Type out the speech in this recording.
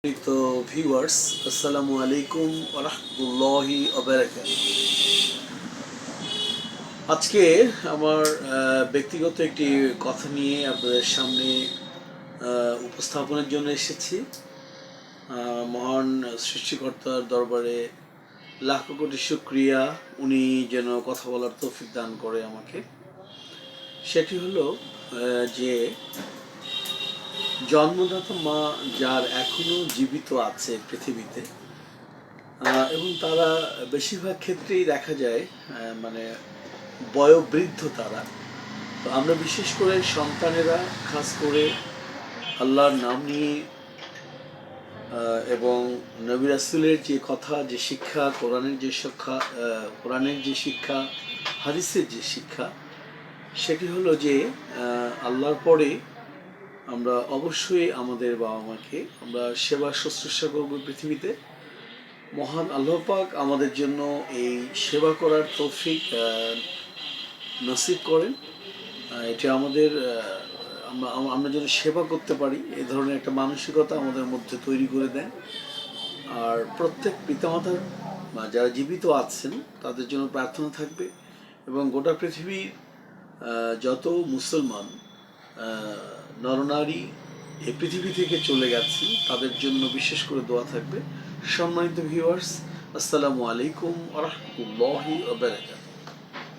তো ভিউয়ার্স, আসসালামু আলাইকুম ওয়া রাহমাতুল্লাহি ওয়া বারাকাতুহু। আজকে আমার ব্যক্তিগত একটি কথা নিয়ে আপনাদের সামনে উপস্থাপনের জন্য এসেছি। মহান সৃষ্টিকর্তার দরবারে লাখ কোটি শুকরিয়া, উনি যেন কথা বলার তৌফিক দান করে আমাকে। সেটি হলো যে জন্মদাতা মা যার এখনো জীবিত আছে পৃথিবীতে, এবং তারা বেশিরভাগ ক্ষেত্রেই দেখা যায় মানে বয়োবৃদ্ধ তারা। তো আমরা বিশেষ করে সন্তানেরা খাস করে আল্লাহর নাম নিয়ে এবং নবী রাসূলের যে কথা, যে শিক্ষা, কোরআনের যে শিক্ষা, হাদিসের যে শিক্ষা, সেটি হলো যে আল্লাহর পরে আমরা অবশ্যই আমাদের বাবা মাকে আমরা সেবা শুশ্রূষা করব পৃথিবীতে। মহান আল্লাহ পাক আমাদের জন্য এই সেবা করার তৌফিক নসিব করেন। এটা আমাদের আমরা যেন সেবা করতে পারি এই ধরনের একটা মানসিকতা আমাদের মধ্যে তৈরি করে দেন। আর প্রত্যেক পিতামাতার যারা জীবিত আছেন তাদের জন্য প্রার্থনা থাকবে, এবং গোটা পৃথিবীর যত মুসলমান নরনারী এই পৃথিবী থেকে চলে গেছেন তাদের জন্য বিশেষ করে দোয়া থাকবে। সম্মানিত ভিউয়ার্স, আসসালামু আলাইকুম ওয়া রাহমাতুল্লাহি ওয়া বারাকাতুহু।